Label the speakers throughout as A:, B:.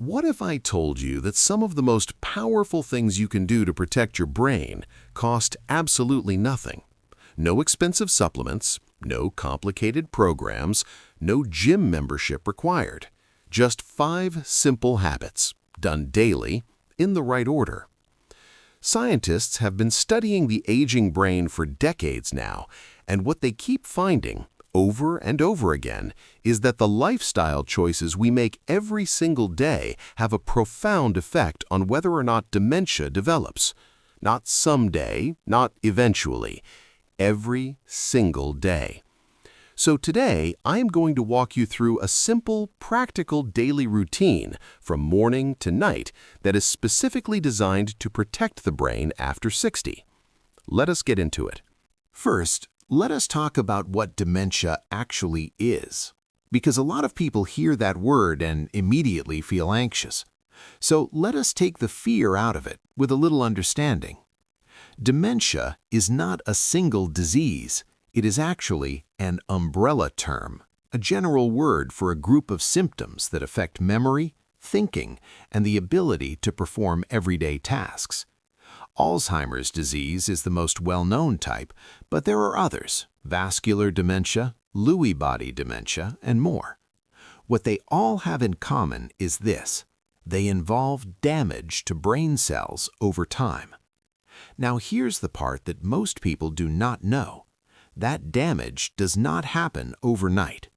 A: What if I told you that some of the most powerful things you can do to protect your brain cost absolutely nothing? No expensive supplements, no complicated programs, no gym membership required. Just 5 simple habits, done daily, in the right order. Scientists have been studying the aging brain for decades now, and what they keep finding, over and over again, is that the lifestyle choices we make every single day have a profound effect on whether or not dementia develops. Not someday, not eventually, every single day. So today, I am going to walk you through a simple, practical daily routine from morning to night that is specifically designed to protect the brain after 60. Let us get into it. First, let us talk about what dementia actually is, because a lot of people hear that word and immediately feel anxious. So let us take the fear out of it with a little understanding. Dementia is not a single disease. It is actually an umbrella term, a general word for a group of symptoms that affect memory, thinking, and the ability to perform everyday tasks. Alzheimer's disease is the most well-known type, but there are others: vascular dementia, Lewy body dementia, and more. What they all have in common is this: they involve damage to brain cells over time. Now here's the part that most people do not know. That damage does not happen overnight.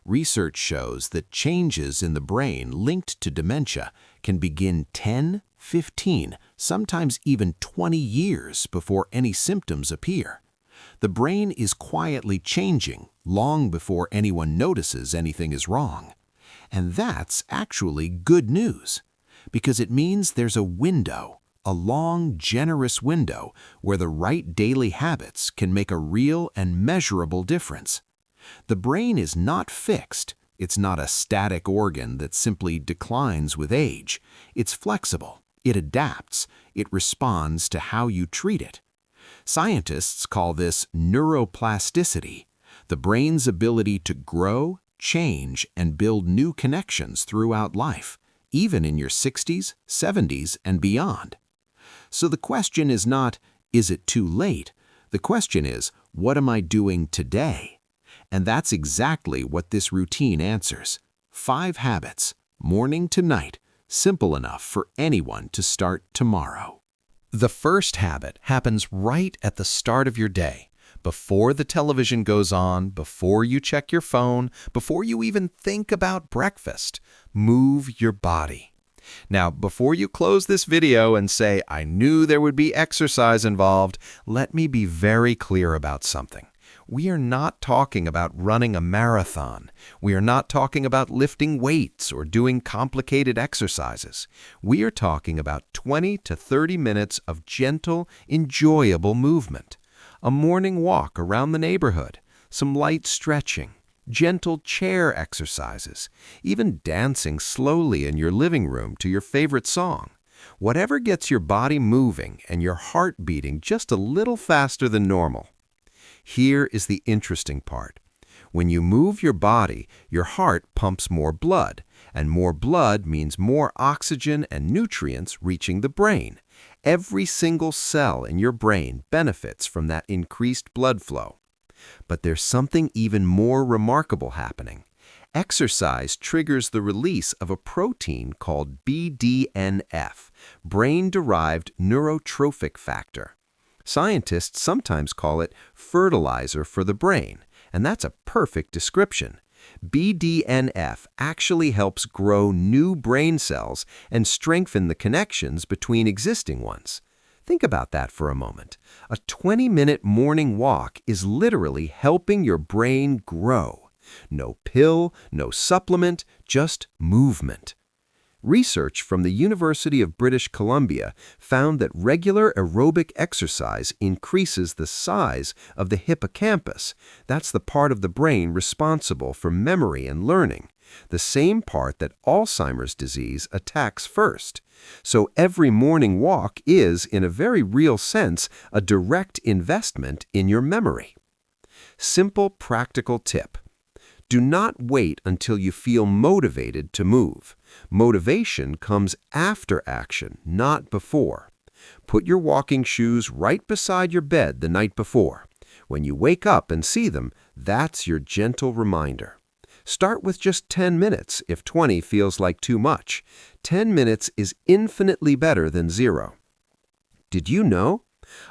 A: Research shows that changes in the brain linked to dementia can begin 10, 15, sometimes even 20 years before any symptoms appear. The brain is quietly changing long before anyone notices anything is wrong. And that's actually good news, because it means there's a window, a long, generous window where the right daily habits can make a real and measurable difference. The brain is not fixed. It's not a static organ that simply declines with age. It's flexible. It adapts. It responds to how you treat it. Scientists call this neuroplasticity, the brain's ability to grow, change, and build new connections throughout life, even in your 60s, 70s, and beyond. So the question is not, is it too late? The question is, what am I doing today? And that's exactly what this routine answers. 5 habits, morning to night, simple enough for anyone to start tomorrow. The first habit happens right at the start of your day, before the television goes on, before you check your phone, before you even think about breakfast. Move your body. Now, before you close this video and say, "I knew there would be exercise involved," let me be very clear about something. We are not talking about running a marathon. We are not talking about lifting weights or doing complicated exercises. We are talking about 20 to 30 minutes of gentle, enjoyable movement. A morning walk around the neighborhood, some light stretching, gentle chair exercises, even dancing slowly in your living room to your favorite song. Whatever gets your body moving and your heart beating just a little faster than normal. Here is the interesting part. When you move your body, your heart pumps more blood, and more blood means more oxygen and nutrients reaching the brain. Every single cell in your brain benefits from that increased blood flow. But there's something even more remarkable happening. Exercise triggers the release of a protein called BDNF, brain-derived neurotrophic factor. Scientists sometimes call it fertilizer for the brain, and that's a perfect description. BDNF actually helps grow new brain cells and strengthen the connections between existing ones. Think about that for a moment. A 20-minute morning walk is literally helping your brain grow. No pill, no supplement, just movement. Research from the University of British Columbia found that regular aerobic exercise increases the size of the hippocampus. That's the part of the brain responsible for memory and learning, the same part that Alzheimer's disease attacks first. So every morning walk is, in a very real sense, a direct investment in your memory. Simple, practical tip.
B: Do not wait until you feel motivated to move. Motivation comes after action, not before. Put your walking shoes right beside your bed the night before. When you wake up and see them, that's your gentle reminder. Start with just 10 minutes if 20 feels like too much. 10 minutes is infinitely better than 0. Did you know?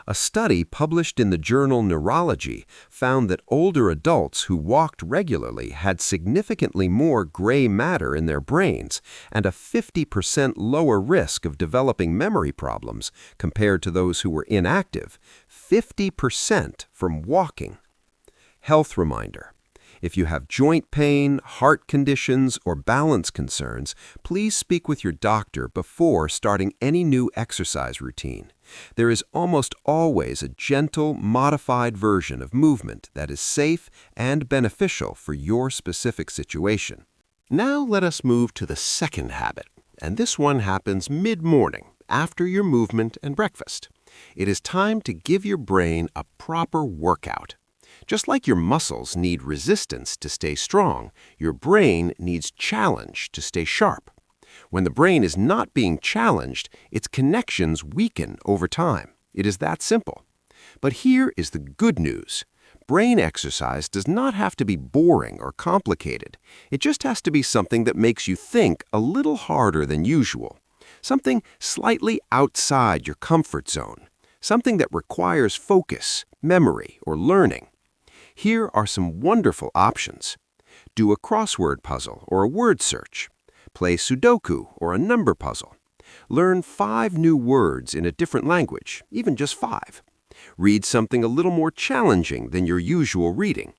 B: A study published in the journal Neurology found that older adults who walked regularly had significantly more gray matter in their brains and a 50% lower risk of developing memory problems compared to those who were inactive. 50% from walking. Health reminder. If you have joint pain, heart conditions, or balance concerns, please speak with your doctor before starting any new exercise routine. There is almost always a gentle, modified version of movement that is safe and beneficial for your specific situation.
A: Now let us move to the second habit, and this one happens mid-morning, after your movement and breakfast. It is time to give your brain a proper workout. Just like your muscles need resistance to stay strong, your brain needs challenge to stay sharp. When the brain is not being challenged, its connections weaken over time. It is that simple. But here is the good news. Brain exercise does not have to be boring or complicated. It just has to be something that makes you think a little harder than usual. Something slightly outside your comfort zone. Something that requires focus, memory, or learning. Here are some wonderful options. Do a crossword puzzle or a word search. Play Sudoku or a number puzzle. Learn 5 new words in a different language, even just 5. Read something a little more challenging than your usual reading.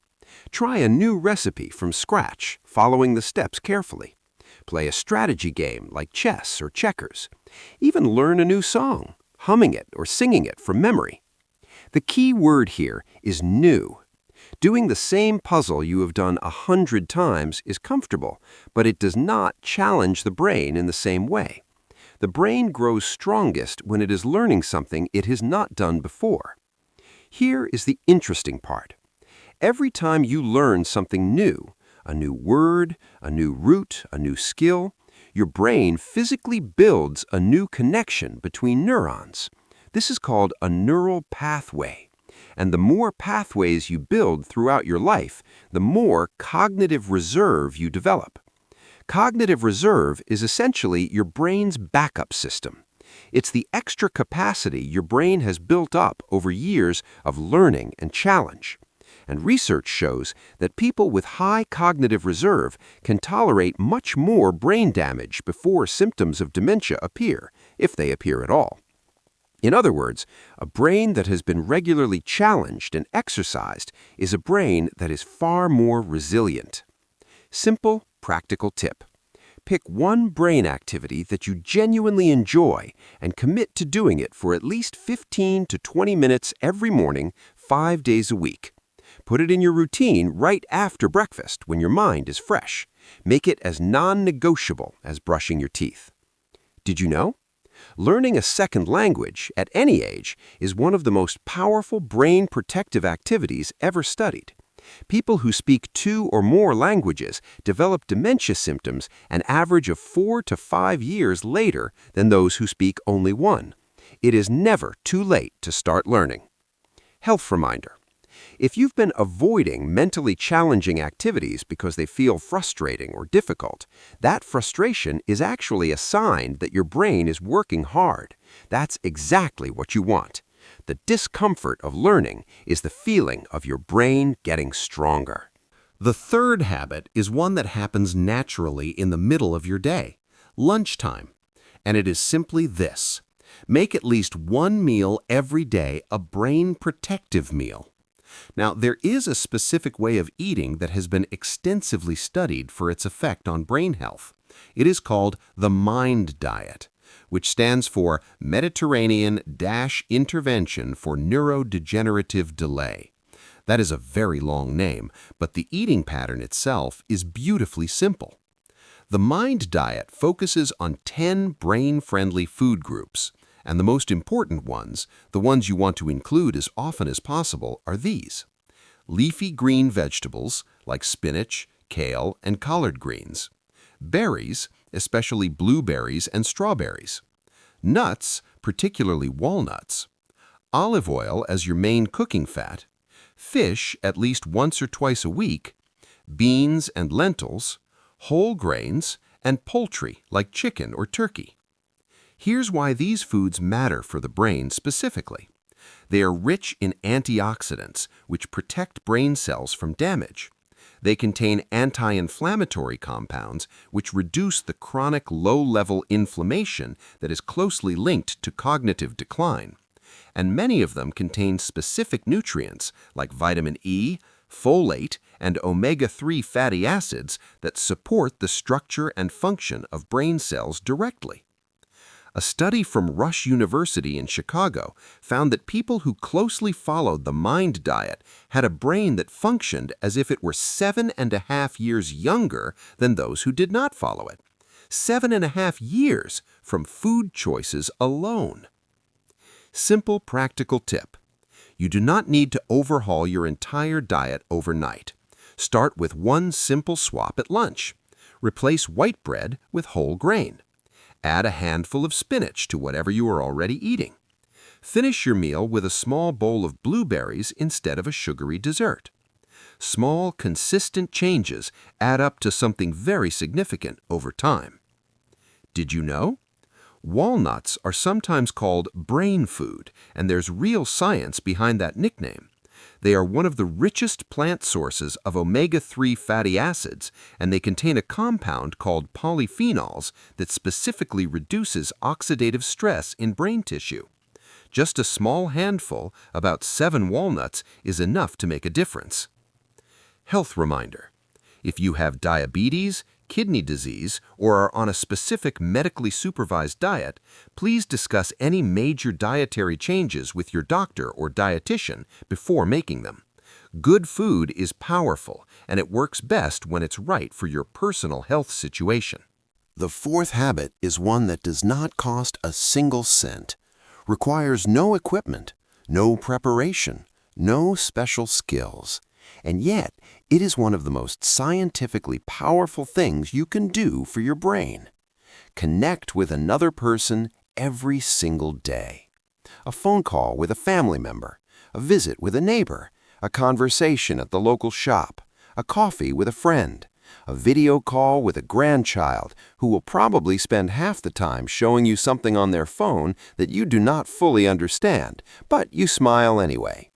A: Try a new recipe from scratch, following the steps carefully. Play a strategy game like chess or checkers. Even learn a new song, humming it or singing it from memory. The key word here is new. Doing the same puzzle you have done 100 times is comfortable, but it does not challenge the brain in the same way. The brain grows strongest when it is learning something it has not done before. Here is the interesting part. Every time you learn something new, a new word, a new route, a new skill, your brain physically builds a new connection between neurons. This is called a neural pathway. And the more pathways you build throughout your life, the more cognitive reserve you develop. Cognitive reserve is essentially your brain's backup system. It's the extra capacity your brain has built up over years of learning and challenge. And research shows that people with high cognitive reserve can tolerate much more brain damage before symptoms of dementia appear, if they appear at all. In other words, a brain that has been regularly challenged and exercised is a brain that is far more resilient. Simple, practical tip. Pick one brain activity that you genuinely enjoy and commit to doing it for at least 15 to 20 minutes every morning, 5 days a week. Put it in your routine right after breakfast when your mind is fresh. Make it as non-negotiable as brushing your teeth. Did you know? Learning a second language at any age is one of the most powerful brain protective activities ever studied. People who speak 2 or more languages develop dementia symptoms an average of 4 to 5 years later than those who speak only 1. It is never too late to start learning. Health reminder. If you've been avoiding mentally challenging activities because they feel frustrating or difficult, that frustration is actually a sign that your brain is working hard. That's exactly what you want. The discomfort of learning is the feeling of your brain getting stronger.
C: The third habit is one that happens naturally in the middle of your day, lunchtime. And it is simply this. Make at least one meal every day a brain protective meal. Now, there is a specific way of eating that has been extensively studied for its effect on brain health. It is called the MIND diet, which stands for Mediterranean-Intervention for Neurodegenerative Delay. That is a very long name, but the eating pattern itself is beautifully simple. The MIND diet focuses on 10 brain-friendly food groups. And the most important ones, the ones you want to include as often as possible, are these. Leafy green vegetables like spinach, kale, and collard greens. Berries, especially blueberries and strawberries. Nuts, particularly walnuts. Olive oil as your main cooking fat. Fish at least once or twice a week. Beans and lentils. Whole grains, and poultry like chicken or turkey. Here's why these foods matter for the brain specifically. They are rich in antioxidants, which protect brain cells from damage. They contain anti-inflammatory compounds, which reduce the chronic low-level inflammation that is closely linked to cognitive decline. And many of them contain specific nutrients like vitamin E, folate, and omega-3 fatty acids that support the structure and function of brain cells directly. A study from Rush University in Chicago found that people who closely followed the MIND diet had a brain that functioned as if it were 7.5 years younger than those who did not follow it. 7.5 years from food choices alone. Simple practical tip. You do not need to overhaul your entire diet overnight. Start with one simple swap at lunch. Replace white bread with whole grain. Add a handful of spinach to whatever you are already eating. Finish your meal with a small bowl of blueberries instead of a sugary dessert. Small, consistent changes add up to something very significant over time. Did you know? Walnuts are sometimes called brain food, and there's real science behind that nickname. They are one of the richest plant sources of omega-3 fatty acids, and they contain a compound called polyphenols that specifically reduces oxidative stress in brain tissue. Just a small handful, about 7 walnuts, is enough to make a difference. Health reminder. If you have diabetes, kidney disease, or are on a specific medically supervised diet, please discuss any major dietary changes with your doctor or dietitian before making them. Good food is powerful, and it works best when it's right for your personal health situation.
A: The fourth habit is one that does not cost a single cent, requires no equipment, no preparation, no special skills, and yet it is one of the most scientifically powerful things you can do for your brain. Connect with another person every single day. A phone call with a family member, a visit with a neighbor, a conversation at the local shop, a coffee with a friend, a video call with a grandchild who will probably spend half the time showing you something on their phone that you do not fully understand, but you smile anyway.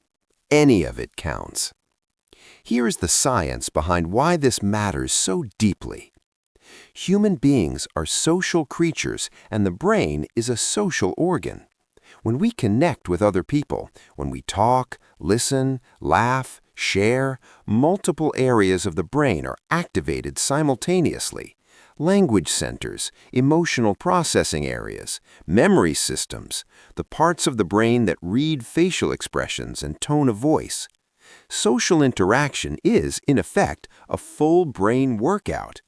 A: Any of it counts. Here is the science behind why this matters so deeply. Human beings are social creatures, and the brain is a social organ. When we connect with other people, when we talk, listen, laugh, share, multiple areas of the brain are activated simultaneously. Language centers, emotional processing areas, memory systems, the parts of the brain that read facial expressions and tone of voice. Social interaction is, in effect, a full brain workout.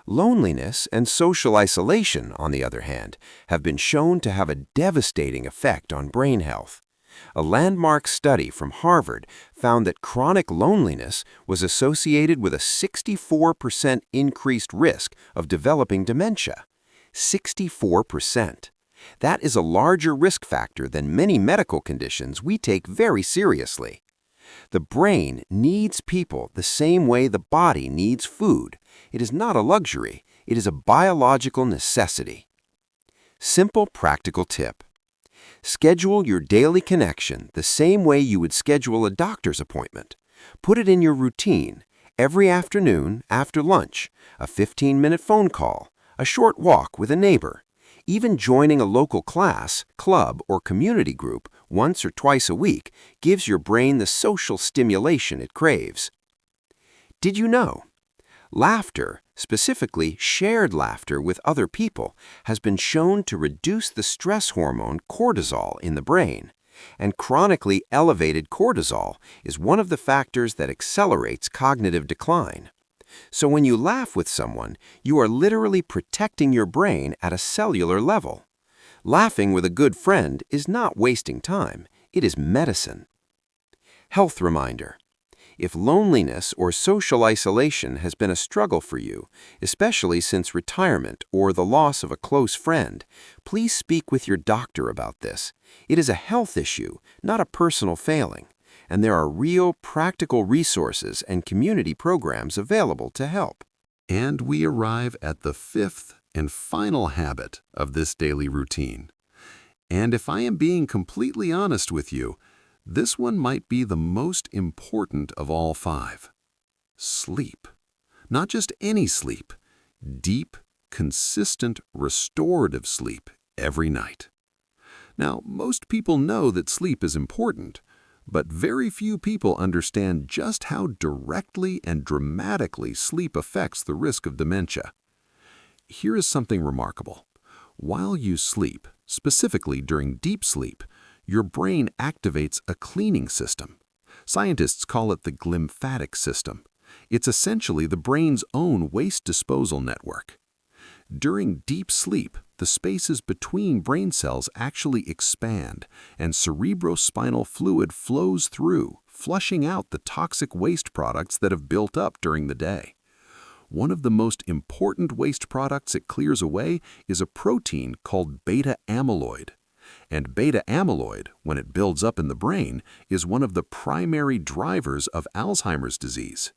A: Loneliness and social isolation, on the other hand, have been shown to have a devastating effect on brain health. A landmark study from Harvard found that chronic loneliness was associated with a 64% increased risk of developing dementia. 64%. That is a larger risk factor than many medical conditions we take very seriously. The brain needs people the same way the body needs food. It is not a luxury. It is a biological necessity. Simple practical tip. Schedule your daily connection the same way you would schedule a doctor's appointment. Put it in your routine. Every afternoon, after lunch, a 15-minute phone call, a short walk with a neighbor. Even joining a local class, club, or community group once or twice a week gives your brain the social stimulation it craves. Did you know? Laughter, specifically shared laughter with other people, has been shown to reduce the stress hormone cortisol in the brain. And chronically elevated cortisol is one of the factors that accelerates cognitive decline. So when you laugh with someone, you are literally protecting your brain at a cellular level. Laughing with a good friend is not wasting time. It is medicine. Health reminder.
B: If loneliness or social isolation has been a struggle for you, especially since retirement or the loss of a close friend, please speak with your doctor about this. It is a health issue, not a personal failing, and there are real practical resources and community programs available to help.
A: And we arrive at the fifth and final habit of this daily routine. And if I am being completely honest with you, this one might be the most important of all five. Sleep. Not just any sleep. Deep, consistent, restorative sleep every night. Now, most people know that sleep is important, but very few people understand just how directly and dramatically sleep affects the risk of dementia. Here is something remarkable. While you sleep, specifically during deep sleep, your brain activates a cleaning system. Scientists call it the glymphatic system. It's essentially the brain's own waste disposal network. During deep sleep, the spaces between brain cells actually expand, and cerebrospinal fluid flows through, flushing out the toxic waste products that have built up during the day. One of the most important waste products it clears away is a protein called beta amyloid. And beta amyloid, when it builds up in the brain, is one of the primary drivers of Alzheimer's disease.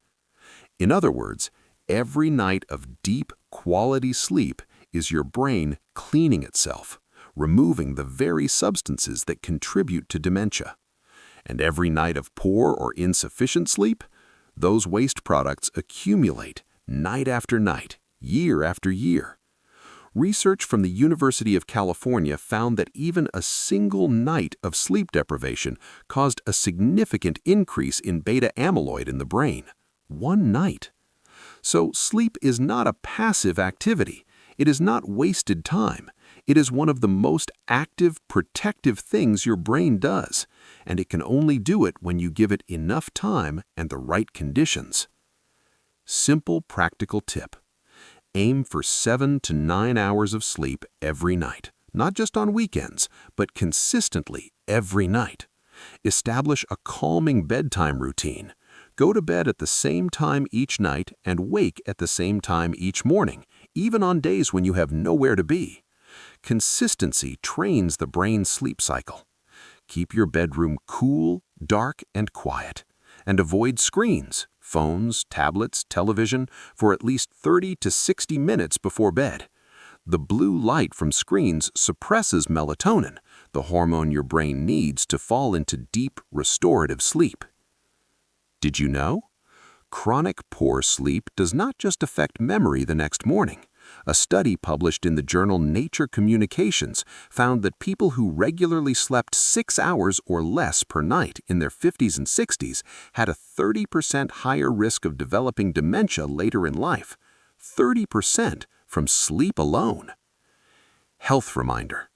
A: In other words, every night of deep, quality sleep is your brain cleaning itself, removing the very substances that contribute to dementia. And every night of poor or insufficient sleep, those waste products accumulate night after night, year after year. Research from the University of California found that even a single night of sleep deprivation caused a significant increase in beta amyloid in the brain. One night. So sleep is not a passive activity. It is not wasted time. It is one of the most active, protective things your brain does, and it can only do it when you give it enough time and the right conditions. Simple, practical tip. Aim for 7 to 9 hours of sleep every night, not just on weekends, but consistently every night. Establish a calming bedtime routine. Go to bed at the same time each night and wake at the same time each morning, even on days when you have nowhere to be. Consistency trains the brain's sleep cycle. Keep your bedroom cool, dark, and quiet, and avoid screens, phones, tablets, television, for at least 30 to 60 minutes before bed. The blue light from screens suppresses melatonin, the hormone your brain needs to fall into deep, restorative sleep. Did you know? Chronic poor sleep does not just affect memory the next morning. A study published in the journal Nature Communications found that people who regularly slept 6 hours or less per night in their 50s and 60s had a 30% higher risk of developing dementia later in life. 30% from sleep alone. Health reminder.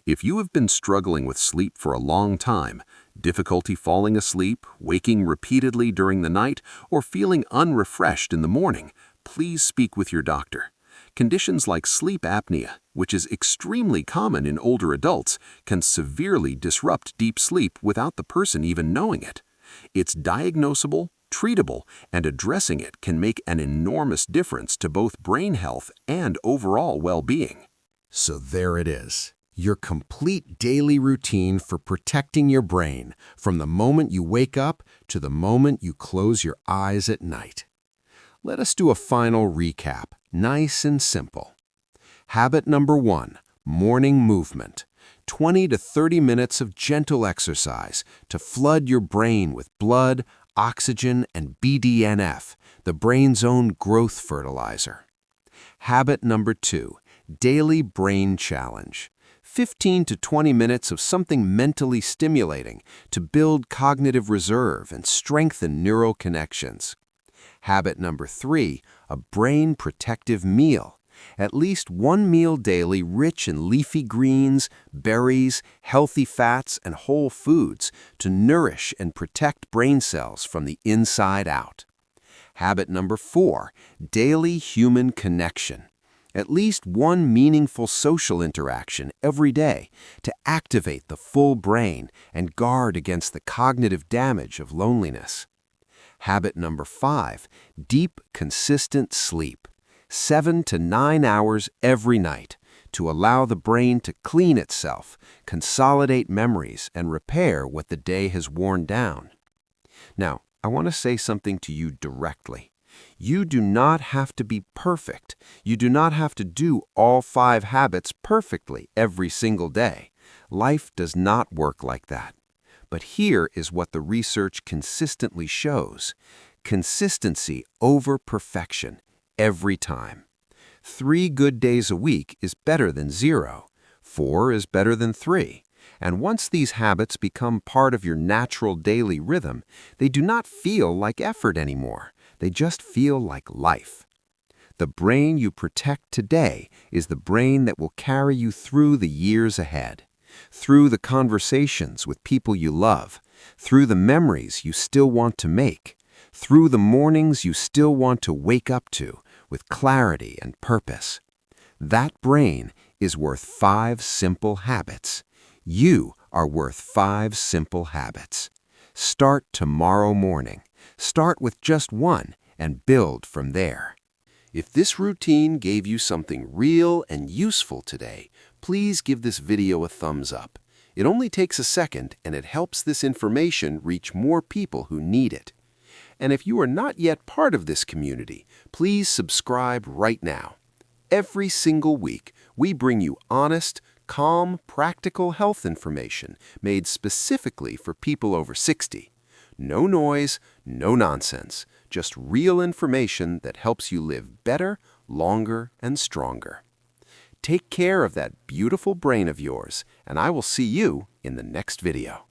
A: If you have been struggling with sleep for a long time, difficulty falling asleep, waking repeatedly during the night, or feeling unrefreshed in the morning, please speak with your doctor. Conditions like sleep apnea, which is extremely common in older adults, can severely disrupt deep sleep without the person even knowing it. It's diagnosable, treatable, and addressing it can make an enormous difference to both brain health and overall well-being.
C: So there it is. Your complete daily routine for protecting your brain from the moment you wake up to the moment you close your eyes at night. Let us do a final recap, nice and simple. Habit number 1, morning movement. 20 to 30 minutes of gentle exercise to flood your brain with blood, oxygen, and BDNF, the brain's own growth fertilizer. Habit number 2, daily brain challenge. 15 to 20 minutes of something mentally stimulating to build cognitive reserve and strengthen neural connections. Habit number 3, a brain protective meal. At least one meal daily rich in leafy greens, berries, healthy fats, and whole foods to nourish and protect brain cells from the inside out. Habit number 4, daily human connection. At least one meaningful social interaction every day to activate the full brain and guard against the cognitive damage of loneliness.
B: Habit number 5, deep, consistent sleep. 7 to 9 hours every night to allow the brain to clean itself, consolidate memories, and repair what the day has worn down. Now, I want to say something to you directly. You do not have to be perfect. You do not have to do all 5 habits perfectly every single day. Life does not work like that. But here is what the research consistently shows. Consistency over perfection, every time. 3 good days a week is better than 0. 4 is better than 3. And once these habits become part of your natural daily rhythm, they do not feel like effort anymore. They just feel like life. The brain you protect today is the brain that will carry you through the years ahead, through the conversations with people you love, through the memories you still want to make, through the mornings you still want to wake up to with clarity and purpose. That brain is worth 5 simple habits. You are worth 5 simple habits. Start tomorrow morning. Start with just one and build from there. If this routine gave you something real and useful today, please give this video a thumbs up. It only takes a second and it helps this information reach more people who need it. And if you are not yet part of this community, please subscribe right now. Every single week, we bring you honest, calm, practical health information made specifically for people over 60. No noise, no nonsense, just real information that helps you live better, longer, and stronger. Take care of that beautiful brain of yours, and I will see you in the next video.